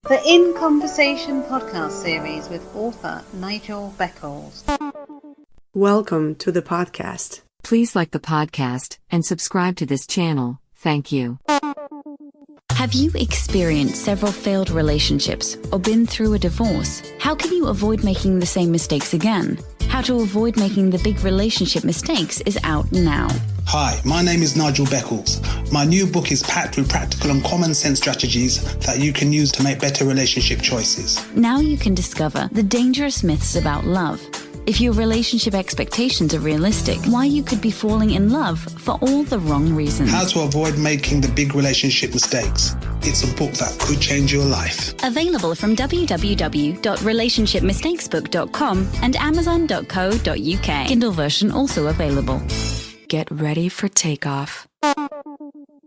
The In Conversation podcast series with author Nigel Beckles. Welcome to the podcast. Please like the podcast and subscribe to this channel. Thank you. Have you experienced several failed relationships or been through a divorce? How can you avoid making the same mistakes again? How to avoid making the big relationship mistakes is out now. Hi, my name is Nigel Beckles. My new book is packed with practical and common sense strategies that you can use to make better relationship choices. Now you can discover the dangerous myths about love. If your relationship expectations are realistic, why you could be falling in love for all the wrong reasons. How to avoid making the big relationship mistakes. It's a book that could change your life. Available from www.relationshipmistakesbook.com and amazon.co.uk. Kindle version also available. Get ready for takeoff.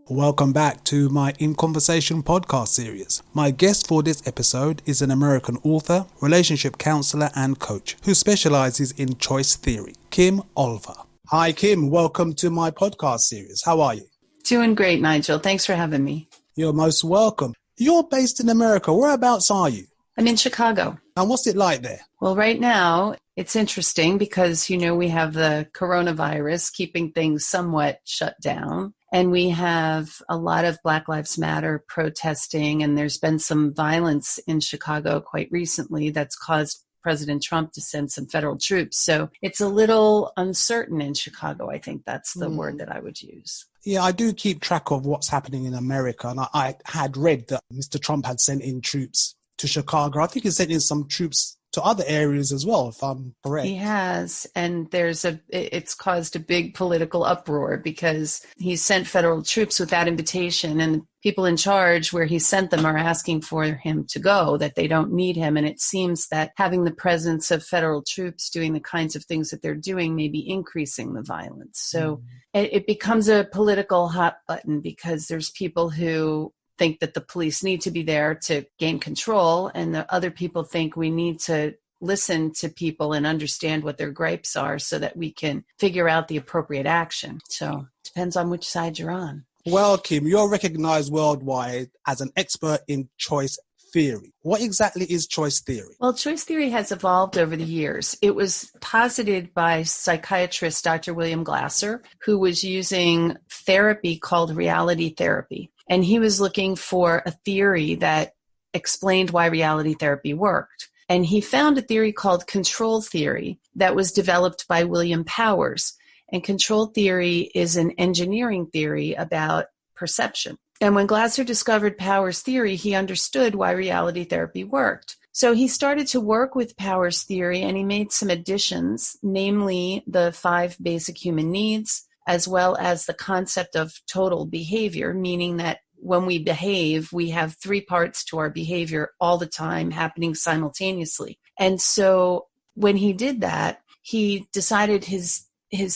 Welcome back to my In Conversation podcast series. My guest for this episode is an American author, relationship counselor and coach who specializes in choice theory, Kim Olver. Hi Kim, welcome to my podcast series. How are you? Doing great, Nigel. Thanks for having me. You're most welcome. You're based in America. Whereabouts are you? I'm in Chicago. And what's it like there? Well, right now it's interesting because, we have the coronavirus keeping things somewhat shut down. And we have a lot of Black Lives Matter protesting, and there's been some violence in Chicago quite recently that's caused President Trump to send some federal troops. So it's a little uncertain in Chicago. I think that's the word that I would use. Yeah, I do keep track of what's happening in America. And I had read that Mr. Trump had sent in troops to Chicago. I think he sent in some troops to other areas as well, if I'm correct. He has, and it's caused a big political uproar because he sent federal troops without invitation, and the people in charge where he sent them are asking for him to go, that they don't need him. And it seems that having the presence of federal troops doing the kinds of things that they're doing may be increasing the violence. So it becomes a political hot button because there's people who think that the police need to be there to gain control, and the other people think we need to listen to people and understand what their gripes are so that we can figure out the appropriate action. So it depends on which side you're on. Well, Kim, you're recognized worldwide as an expert in choice theory. What exactly is choice theory? Well, choice theory has evolved over the years. It was posited by psychiatrist Dr. William Glasser, who was using therapy called reality therapy. And he was looking for a theory that explained why reality therapy worked. And he found a theory called control theory that was developed by William Powers. And control theory is an engineering theory about perception. And when Glasser discovered Powers' theory, he understood why reality therapy worked. So he started to work with Powers' theory, and he made some additions, namely the 5 basic human needs, as well as the concept of total behavior, meaning that when we behave, we have 3 parts to our behavior all the time happening simultaneously. And so when he did that, he decided his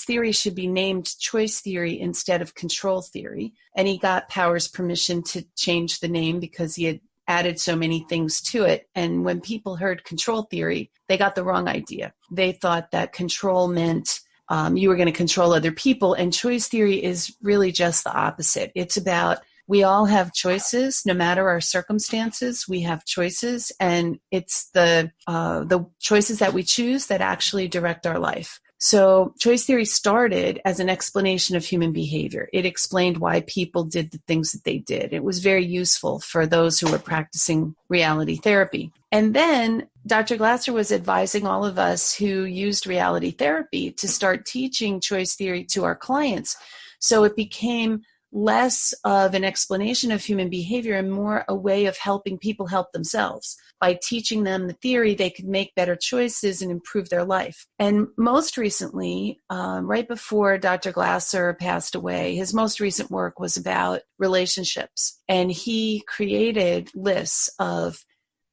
theory should be named choice theory instead of control theory. And he got Powers' permission to change the name because he had added so many things to it. And when people heard control theory, they got the wrong idea. They thought that control meant you were going to control other people. And choice theory is really just the opposite. It's about we all have choices, no matter our circumstances. We have choices, and it's the choices that we choose that actually direct our life. So choice theory started as an explanation of human behavior. It explained why people did the things that they did. It was very useful for those who were practicing reality therapy. And then Dr. Glasser was advising all of us who used reality therapy to start teaching choice theory to our clients. So it became less of an explanation of human behavior and more a way of helping people help themselves. By teaching them the theory, they could make better choices and improve their life. And most recently, right before Dr. Glasser passed away, his most recent work was about relationships. And he created lists of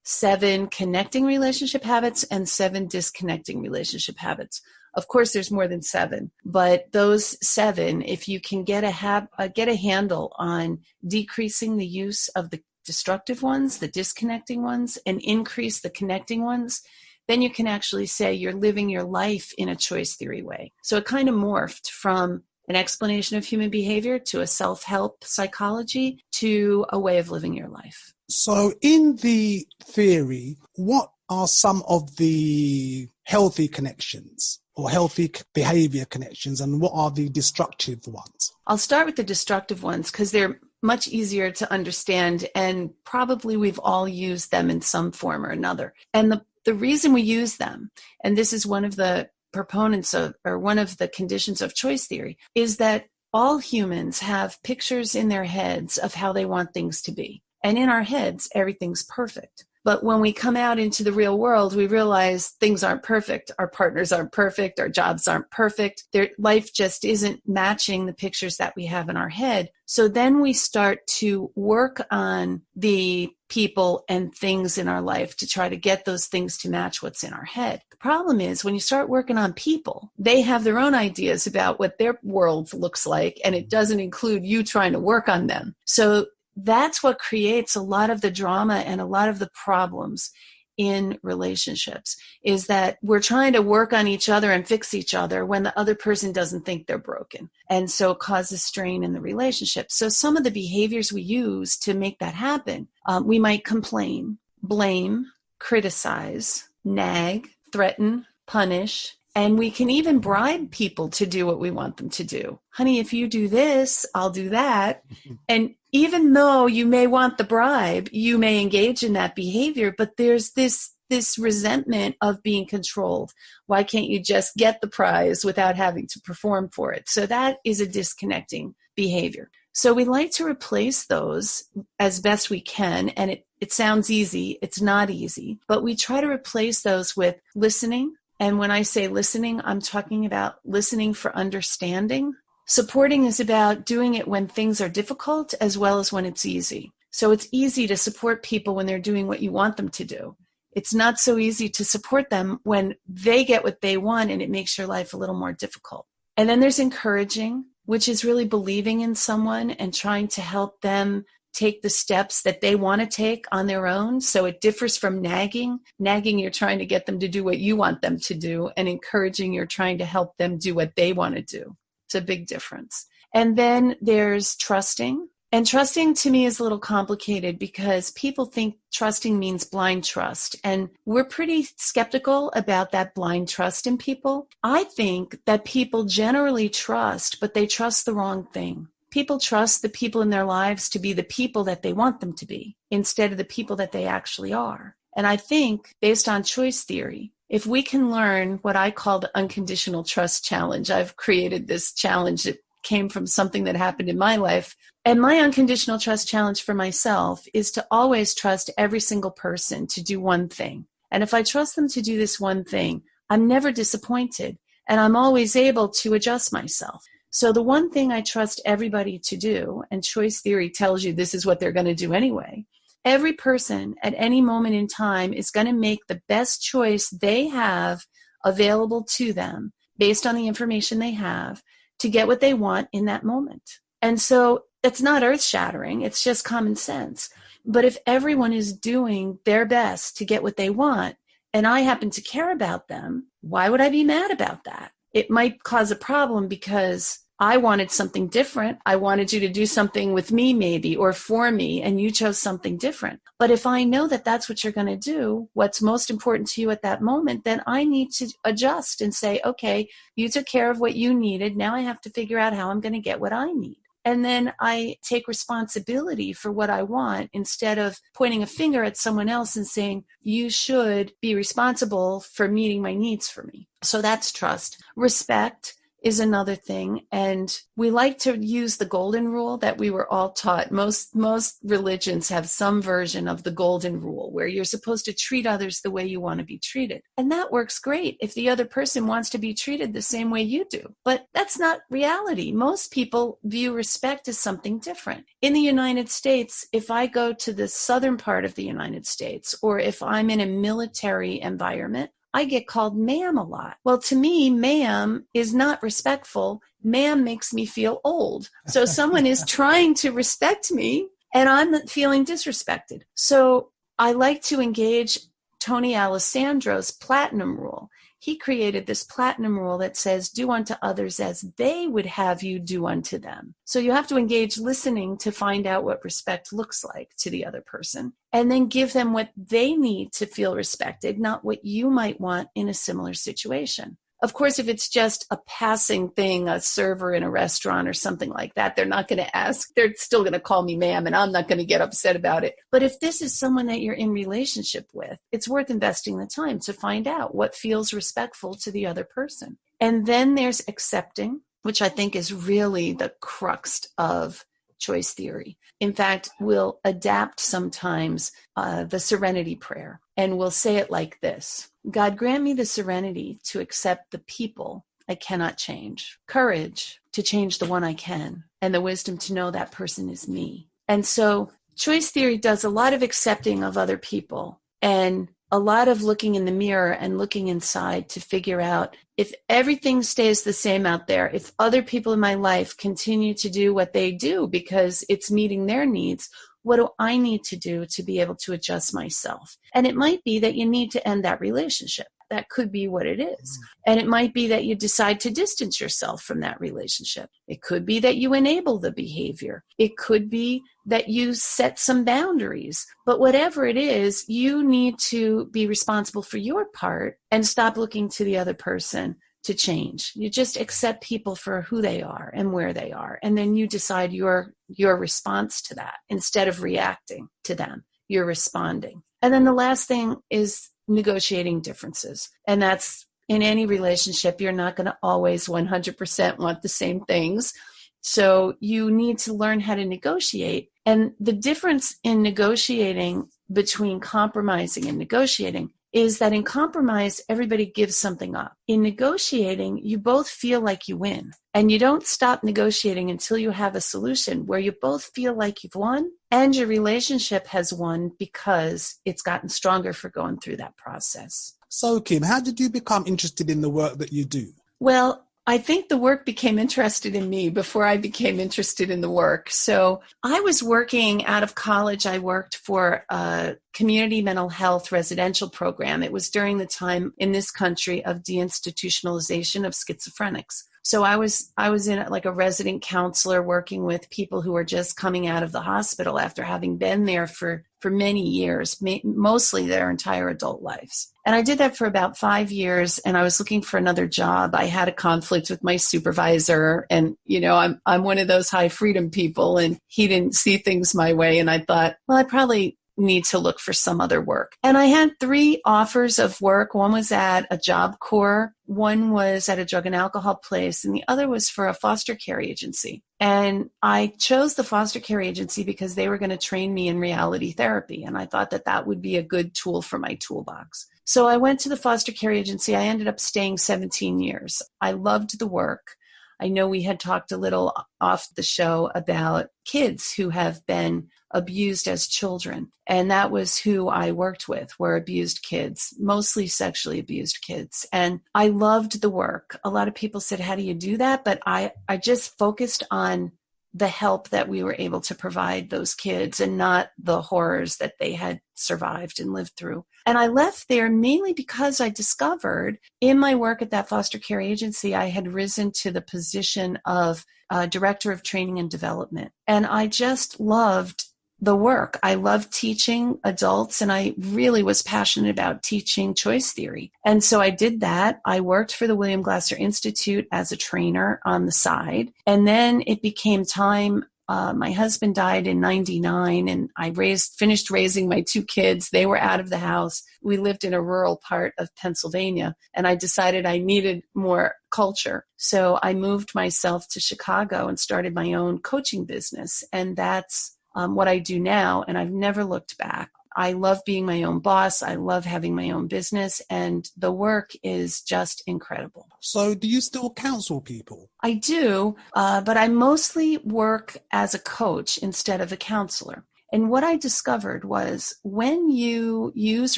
7 connecting relationship habits and 7 disconnecting relationship habits. Of course, there's more than 7, but those 7, if you can get a handle on decreasing the use of the destructive ones, the disconnecting ones, and increase the connecting ones, then you can actually say you're living your life in a choice theory way. So it kind of morphed from an explanation of human behavior to a self-help psychology to a way of living your life. So in the theory, what are some of the healthy connections or healthy behavior connections, and what are the destructive ones? I'll start with the destructive ones because they're much easier to understand, and probably we've all used them in some form or another. And the reason we use them, and this is one of the proponents of, or one of the conditions of choice theory, is that all humans have pictures in their heads of how they want things to be. And in our heads, everything's perfect. But when we come out into the real world, we realize things aren't perfect. Our partners aren't perfect. Our jobs aren't perfect. Life just isn't matching the pictures that we have in our head. So then we start to work on the people and things in our life to try to get those things to match what's in our head. The problem is when you start working on people, they have their own ideas about what their world looks like, and it doesn't include you trying to work on them. So that's what creates a lot of the drama and a lot of the problems in relationships, is that we're trying to work on each other and fix each other when the other person doesn't think they're broken. And so it causes strain in the relationship. So some of the behaviors we use to make that happen, we might complain, blame, criticize, nag, threaten, punish, and we can even bribe people to do what we want them to do. Honey, if you do this, I'll do that. And even though you may want the bribe, you may engage in that behavior, but there's this resentment of being controlled. Why can't you just get the prize without having to perform for it? So that is a disconnecting behavior. So we like to replace those as best we can. And it sounds easy. It's not easy, but we try to replace those with listening. And when I say listening, I'm talking about listening for understanding. Supporting is about doing it when things are difficult as well as when it's easy. So it's easy to support people when they're doing what you want them to do. It's not so easy to support them when they get what they want and it makes your life a little more difficult. And then there's encouraging, which is really believing in someone and trying to help them take the steps that they want to take on their own. So it differs from nagging. Nagging, you're trying to get them to do what you want them to do, and encouraging, you're trying to help them do what they want to do. It's a big difference. And then there's trusting. And trusting to me is a little complicated because people think trusting means blind trust. And we're pretty skeptical about that blind trust in people. I think that people generally trust, but they trust the wrong thing. People trust the people in their lives to be the people that they want them to be instead of the people that they actually are. And I think based on choice theory, if we can learn what I call the unconditional trust challenge, I've created this challenge that came from something that happened in my life. And my unconditional trust challenge for myself is to always trust every single person to do one thing. And if I trust them to do this one thing, I'm never disappointed and I'm always able to adjust myself. So the one thing I trust everybody to do, and choice theory tells you this is what they're going to do anyway, every person at any moment in time is going to make the best choice they have available to them based on the information they have to get what they want in that moment. And so it's not earth-shattering, it's just common sense. But if everyone is doing their best to get what they want, and I happen to care about them, why would I be mad about that? It might cause a problem because I wanted something different. I wanted you to do something with me maybe, or for me, and you chose something different. But if I know that that's what you're going to do, what's most important to you at that moment, then I need to adjust and say, okay, you took care of what you needed. Now I have to figure out how I'm going to get what I need. And then I take responsibility for what I want instead of pointing a finger at someone else and saying, you should be responsible for meeting my needs for me. So that's trust. Respect is another thing. And we like to use the golden rule that we were all taught. Most religions have some version of the golden rule where you're supposed to treat others the way you want to be treated. And that works great if the other person wants to be treated the same way you do. But that's not reality. Most people view respect as something different. In the United States, if I go to the southern part of the United States, or if I'm in a military environment, I get called ma'am a lot. Well, to me, ma'am is not respectful. Ma'am makes me feel old. So someone is trying to respect me and I'm feeling disrespected. So I like to engage Tony Alessandro's platinum rule. he created this platinum rule that says, do unto others as they would have you do unto them. So you have to engage listening to find out what respect looks like to the other person, and then give them what they need to feel respected, not what you might want in a similar situation. Of course, if it's just a passing thing, a server in a restaurant or something like that, they're not going to ask. They're still going to call me ma'am, and I'm not going to get upset about it. But if this is someone that you're in relationship with, it's worth investing the time to find out what feels respectful to the other person. And then there's accepting, which I think is really the crux of choice theory. In fact, we'll adapt sometimes the serenity prayer, and we'll say it like this: God, grant me the serenity to accept the people I cannot change, courage to change the one I can, and the wisdom to know that person is me. And so choice theory does a lot of accepting of other people and a lot of looking in the mirror and looking inside to figure out, if everything stays the same out there, if other people in my life continue to do what they do because it's meeting their needs, what do I need to do to be able to adjust myself? And it might be that you need to end that relationship. That could be what it is. And it might be that you decide to distance yourself from that relationship. It could be that you enable the behavior. It could be that you set some boundaries. But whatever it is, you need to be responsible for your part and stop looking to the other person to change. You just accept people for who they are and where they are. And then you decide your response to that. Instead of reacting to them, you're responding. And then the last thing is negotiating differences. And that's in any relationship, you're not going to always 100% want the same things. So you need to learn how to negotiate. And the difference in negotiating between compromising and negotiating is that in compromise, everybody gives something up. In negotiating, you both feel like you win. And you don't stop negotiating until you have a solution where you both feel like you've won and your relationship has won because it's gotten stronger for going through that process. So, Kim, how did you become interested in the work that you do? Well, I think the work became interested in me before I became interested in the work. So I was working out of college. I worked for a community mental health residential program. It was during the time in this country of deinstitutionalization of schizophrenics. So I was in like a resident counselor working with people who were just coming out of the hospital after having been there for many years, mostly their entire adult lives. And I did that for about 5 years, and I was looking for another job. I had a conflict with my supervisor, and, I'm one of those high freedom people, and he didn't see things my way. And I thought, well, I probably need to look for some other work. And I had 3 offers of work. One was at a Job Corps, one was at a drug and alcohol place, and the other was for a foster care agency. And I chose the foster care agency because they were going to train me in reality therapy. And I thought that that would be a good tool for my toolbox. So I went to the foster care agency. I ended up staying 17 years. I loved the work. I know we had talked a little off the show about kids who have been abused as children. And that was who I worked with, were abused kids, mostly sexually abused kids. And I loved the work. A lot of people said, how do you do that? But I just focused on the help that we were able to provide those kids and not the horrors that they had survived and lived through. And I left there mainly because I discovered in my work at that foster care agency, I had risen to the position of director of training and development. And I just loved the work. I loved teaching adults, and I really was passionate about teaching choice theory. And so I did that. I worked for the William Glasser Institute as a trainer on the side. And then it became time. My husband died in 99, and I finished raising my 2 kids. They were out of the house. We lived in a rural part of Pennsylvania, and I decided I needed more culture. So I moved myself to Chicago and started my own coaching business. And that's what I do now, and I've never looked back. I love being my own boss. I love having my own business, and the work is just incredible. So do you still counsel people? I do, but I mostly work as a coach instead of a counselor. And what I discovered was when you use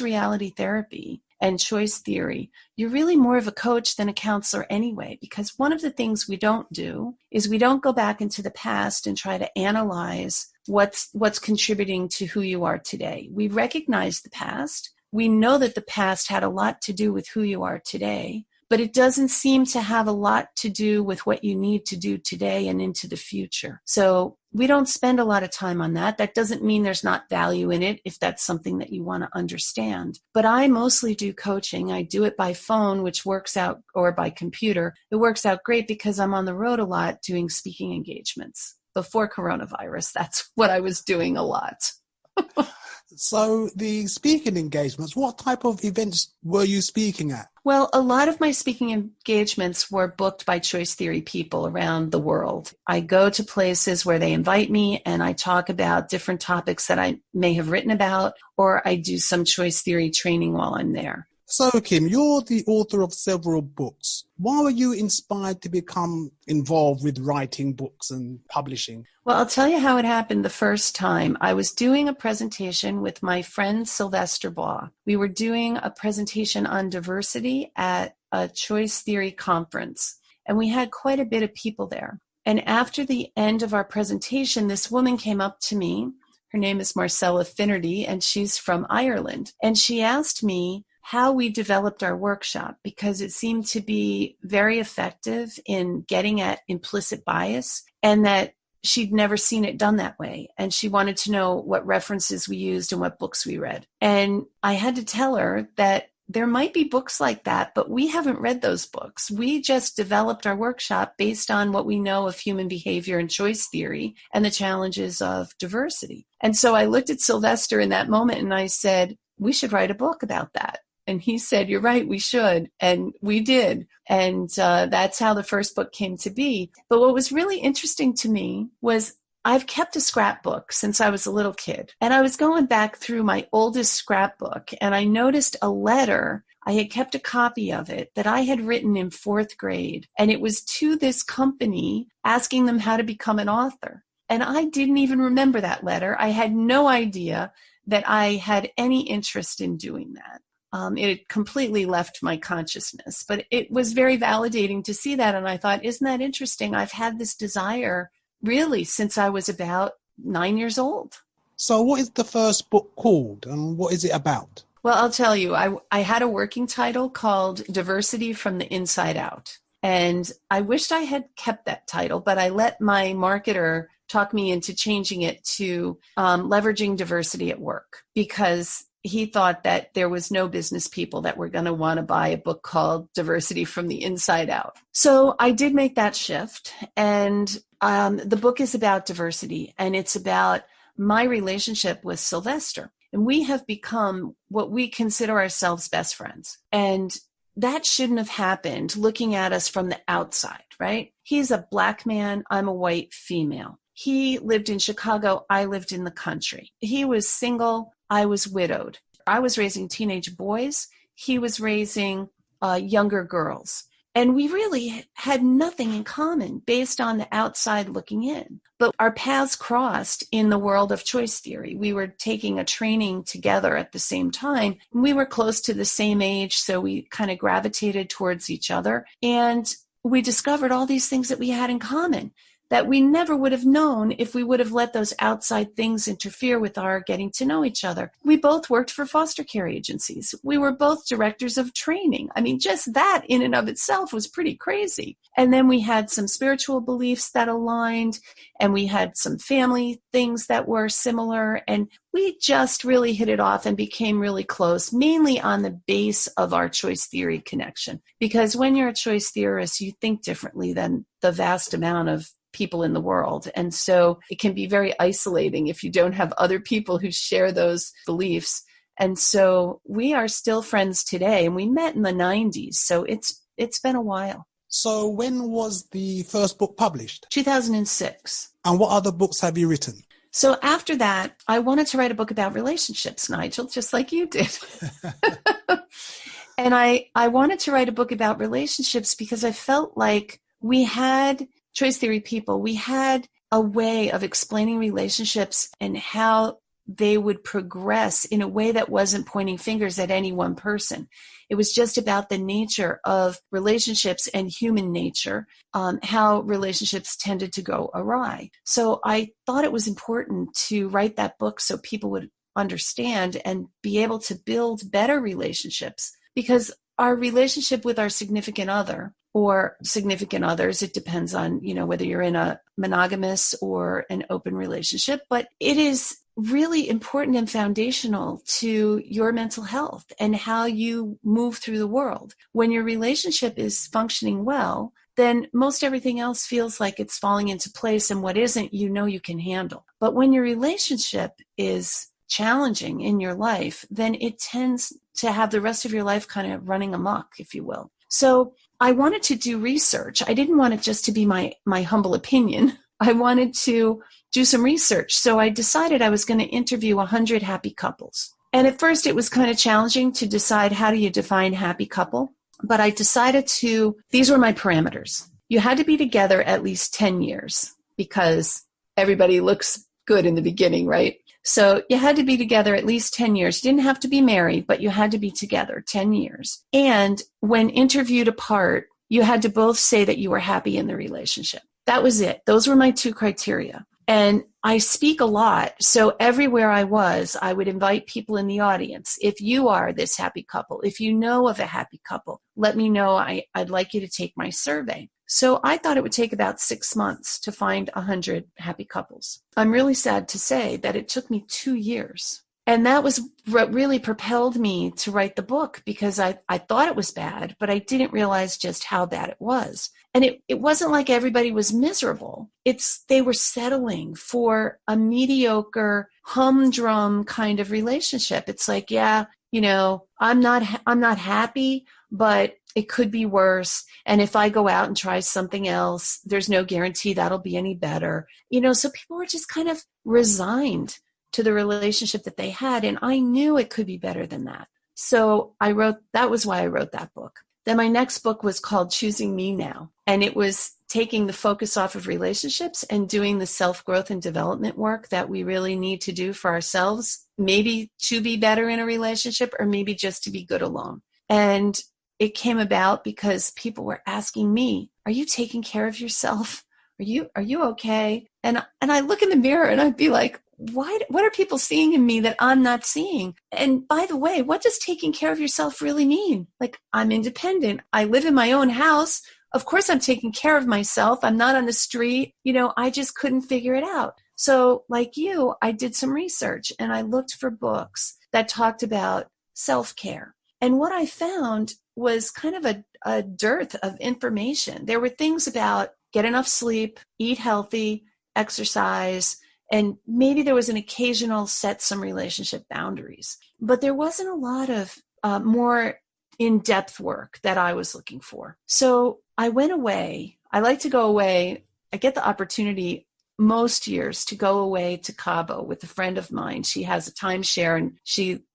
reality therapy and choice theory, you're really more of a coach than a counselor anyway, because one of the things we don't do is we don't go back into the past and try to analyze what's contributing to who you are today. We recognize the past. we know that the past had a lot to do with who you are today, but it doesn't seem to have a lot to do with what you need to do today and into the future. So we don't spend a lot of time on that. That doesn't mean there's not value in it if that's something that you want to understand. But I mostly do coaching. I do it by phone, which works out, or by computer. It works out great because I'm on the road a lot doing speaking engagements. Before coronavirus, that's what I was doing a lot. So the speaking engagements, what type of events were you speaking at? Well, a lot of my speaking engagements were booked by choice theory people around the world. I go to places where they invite me and I talk about different topics that I may have written about, or I do some choice theory training while I'm there. So, Kim, you're the author of several books. Why were you inspired to become involved with writing books and publishing? Well, I'll tell you how it happened the first time. I was doing a presentation with my friend Sylvester Baugh. We were doing a presentation on diversity at a choice theory conference, and we had quite a bit of people there. And after the end of our presentation, this woman came up to me. Her name is Marcella Finnerty, and she's from Ireland. And she asked me how we developed our workshop, because it seemed to be very effective in getting at implicit bias, and that she'd never seen it done that way. And she wanted to know what references we used and what books we read. And I had to tell her that there might be books like that, but we haven't read those books. We just developed our workshop based on what we know of human behavior and choice theory and the challenges of diversity. And so I looked at Sylvester in that moment and I said, we should write a book about that. And he said, you're right, we should. And we did. And that's how the first book came to be. But what was really interesting to me was I've kept a scrapbook since I was a little kid. And I was going back through my oldest scrapbook, and I noticed a letter. I had kept a copy of it that I had written in 4th grade. And it was to this company asking them how to become an author. And I didn't even remember that letter. I had no idea that I had any interest in doing that. It completely left my consciousness, but it was very validating to see that. And I thought, isn't that interesting? I've had this desire really since I was about 9 years old. So what is the first book called and what is it about? Well, I'll tell you, I had a working title called Diversity from the Inside Out. And I wished I had kept that title, but I let my marketer talk me into changing it to Leveraging Diversity at Work, because he thought that there was no business people that were going to want to buy a book called Diversity from the Inside Out. So I did make that shift. And the book is about diversity, and it's about my relationship with Sylvester. And we have become what we consider ourselves best friends. And that shouldn't have happened looking at us from the outside, right? He's a Black man. I'm a white female. He lived in Chicago. I lived in the country. He was single. I was widowed. I was raising teenage boys. He was raising younger girls. And we really had nothing in common based on the outside looking in. But our paths crossed in the world of choice theory. We were taking a training together at the same time. We were close to the same age, so we kind of gravitated towards each other. And we discovered all these things that we had in common that we never would have known if we would have let those outside things interfere with our getting to know each other. We both worked for foster care agencies. We were both directors of training. I mean, just that in and of itself was pretty crazy. And then we had some spiritual beliefs that aligned, and we had some family things that were similar. And we just really hit it off and became really close, mainly on the base of our choice theory connection. Because when you're a choice theorist, you think differently than the vast amount of people in the world. And so it can be very isolating if you don't have other people who share those beliefs. And so we are still friends today, and we met in the 90s. So it's been a while. So when was the first book published? 2006. And what other books have you written? So after that, I wanted to write a book about relationships, Nigel, just like you did. And I wanted to write a book about relationships because I felt like we had choice theory people, we had a way of explaining relationships and how they would progress in a way that wasn't pointing fingers at any one person. It was just about the nature of relationships and human nature, how relationships tended to go awry. So I thought it was important to write that book so people would understand and be able to build better relationships, because our relationship with our significant other or significant others, it depends on, whether you're in a monogamous or an open relationship, but it is really important and foundational to your mental health and how you move through the world. When your relationship is functioning well, then most everything else feels like it's falling into place, and what isn't, you can handle. But when your relationship is challenging in your life, then it tends to have the rest of your life kind of running amok, if you will. So I wanted to do research. I didn't want it just to be my humble opinion. I wanted to do some research. So I decided I was going to interview 100 happy couples. And at first it was kind of challenging to decide, how do you define happy couple? But I decided these were my parameters. You had to be together at least 10 years because everybody looks good in the beginning, right? So you had to be together at least 10 years. You didn't have to be married, but you had to be together 10 years. And when interviewed apart, you had to both say that you were happy in the relationship. That was it. Those were my 2 criteria. And I speak a lot. So everywhere I was, I would invite people in the audience. If you are this happy couple, if you know of a happy couple, let me know. I'd like you to take my survey. So I thought it would take about 6 months to find 100 happy couples. I'm really sad to say that it took me 2 years. And that was what really propelled me to write the book, because I thought it was bad, but I didn't realize just how bad it was. And it wasn't like everybody was miserable. They were settling for a mediocre, humdrum kind of relationship. It's like, I'm not happy, but it could be worse. And if I go out and try something else, there's no guarantee that'll be any better. So people were just kind of resigned to the relationship that they had. And I knew it could be better than that. So that was why I wrote that book. Then my next book was called Choosing Me Now. And it was taking the focus off of relationships and doing the self-growth and development work that we really need to do for ourselves, maybe to be better in a relationship or maybe just to be good alone. And it came about because people were asking me, are you taking care of yourself? Are you okay? And I look in the mirror and I'd be like, what are people seeing in me that I'm not seeing? And by the way, what does taking care of yourself really mean? Like, I'm independent. I live in my own house. Of course, I'm taking care of myself. I'm not on the street. I just couldn't figure it out. So like you, I did some research and I looked for books that talked about self-care. And what I found was kind of a dearth of information. There were things about get enough sleep, eat healthy, exercise, and maybe there was an occasional set some relationship boundaries. But there wasn't a lot of more in-depth work that I was looking for. So I went away. I like to go away. I get the opportunity most years to go away to Cabo with a friend of mine. She has a timeshare and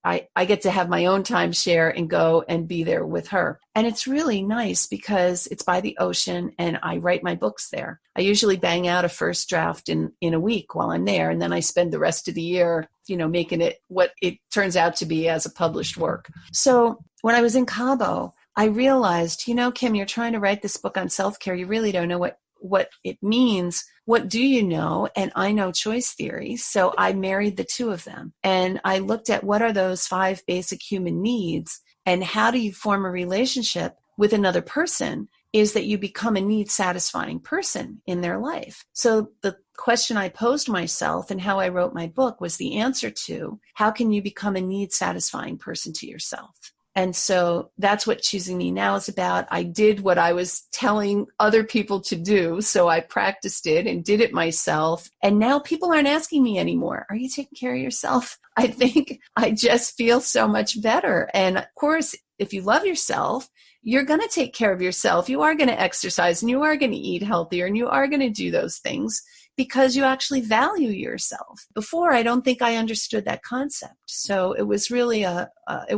I get to have my own timeshare and go and be there with her. And it's really nice because it's by the ocean and I write my books there. I usually bang out a first draft in a week while I'm there. And then I spend the rest of the year, making it what it turns out to be as a published work. So when I was in Cabo, I realized, Kim, you're trying to write this book on self-care. You really don't know what it means. What do you know? And I know choice theory. So I married the two of them. And I looked at what are those 5 basic human needs and how do you form a relationship with another person is that you become a need satisfying person in their life. So the question I posed myself and how I wrote my book was the answer to how can you become a need satisfying person to yourself? And so that's what Choosing Me Now is about. I did what I was telling other people to do. So I practiced it and did it myself. And now people aren't asking me anymore, are you taking care of yourself? I think I just feel so much better. And of course, if you love yourself, you're going to take care of yourself. You are going to exercise and you are going to eat healthier and you are going to do those things because you actually value yourself. Before, I don't think I understood that concept. So it was really it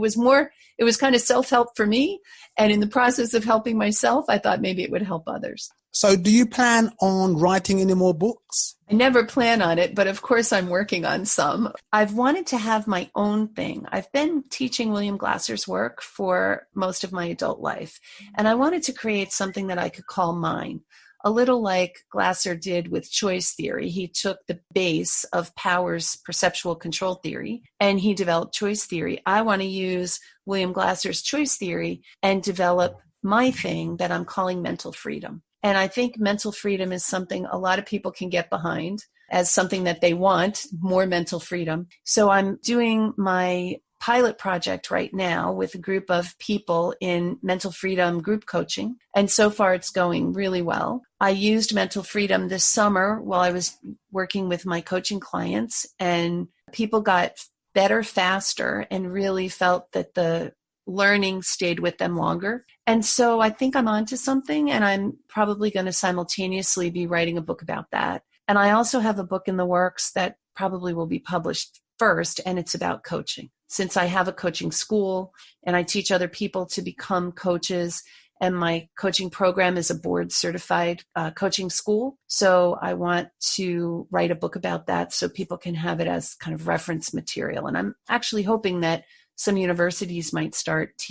was kind of self-help for me. And in the process of helping myself, I thought maybe it would help others. So do you plan on writing any more books? I never plan on it, but of course I'm working on some. I've wanted to have my own thing. I've been teaching William Glasser's work for most of my adult life, and I wanted to create something that I could call mine. a little like Glasser did with choice theory. He took the base of Power's perceptual control theory and he developed choice theory. I want to use William Glasser's choice theory and develop my thing that I'm calling mental freedom. And I think mental freedom is something a lot of people can get behind as something that they want, more mental freedom. So I'm doing my pilot project right now with a group of people in mental freedom group coaching. And so far it's going really well. I used mental freedom this summer while I was working with my coaching clients, and people got better faster and really felt that the learning stayed with them longer. And so I think I'm onto something, and I'm probably going to simultaneously be writing a book about that. And I also have a book in the works that probably will be published first, and it's about coaching. Since I have a coaching school and I teach other people to become coaches, and my coaching program is a board certified coaching school. So I want to write a book about that so people can have it as kind of reference material. And I'm actually hoping that some universities might start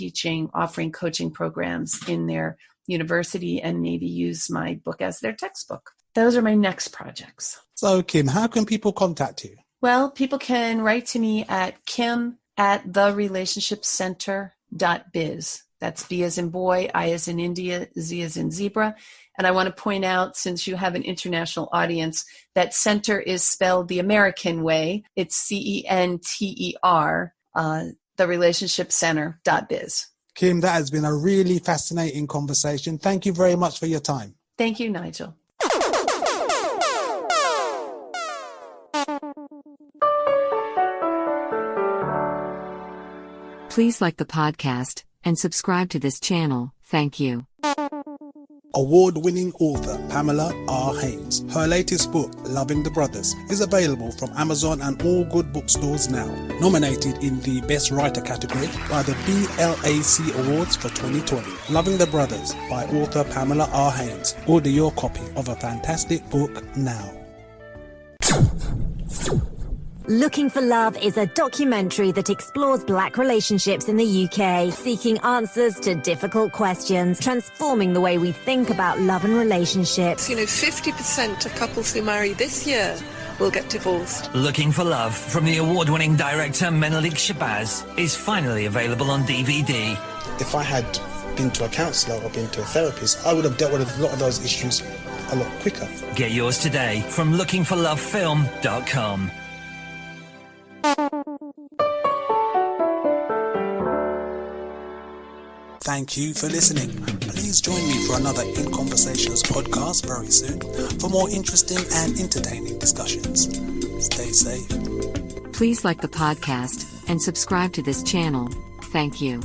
offering coaching programs in their university and maybe use my book as their textbook. Those are my next projects. So, Kim, how can people contact you? Well, people can write to me at kim@therelationshipcenter.biz. That's B as in boy, I as in India, Z as in zebra. And I want to point out, since you have an international audience, that center is spelled the American way. It's CENTER, therelationshipcenter.biz. Kim, that has been a really fascinating conversation. Thank you very much for your time. Thank you, Nigel. Please like the podcast and subscribe to this channel. Thank you. Award-winning author Pamela R. Haynes. Her latest book, Loving the Brothers, is available from Amazon and all good bookstores now. Nominated in the Best Writer category by the BLAC Awards for 2020. Loving the Brothers by author Pamela R. Haynes. Order your copy of a fantastic book now. Looking for Love is a documentary that explores Black relationships in the UK, seeking answers to difficult questions, transforming the way we think about love and relationships. 50% of couples who marry this year will get divorced. Looking for Love from the award-winning director Menelik Shabazz is finally available on DVD. If I had been to a counsellor or been to a therapist, I would have dealt with a lot of those issues a lot quicker. Get yours today from lookingforlovefilm.com. Thank you for listening. Please join me for another In Conversations podcast very soon for more interesting and entertaining discussions. Stay safe. Please like the podcast and subscribe to this channel. Thank you.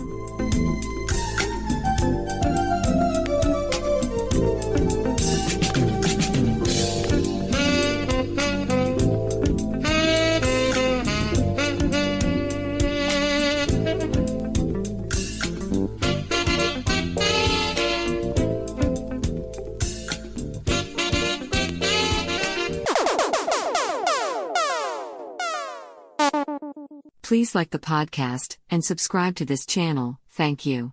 Please like the podcast and subscribe to this channel. Thank you.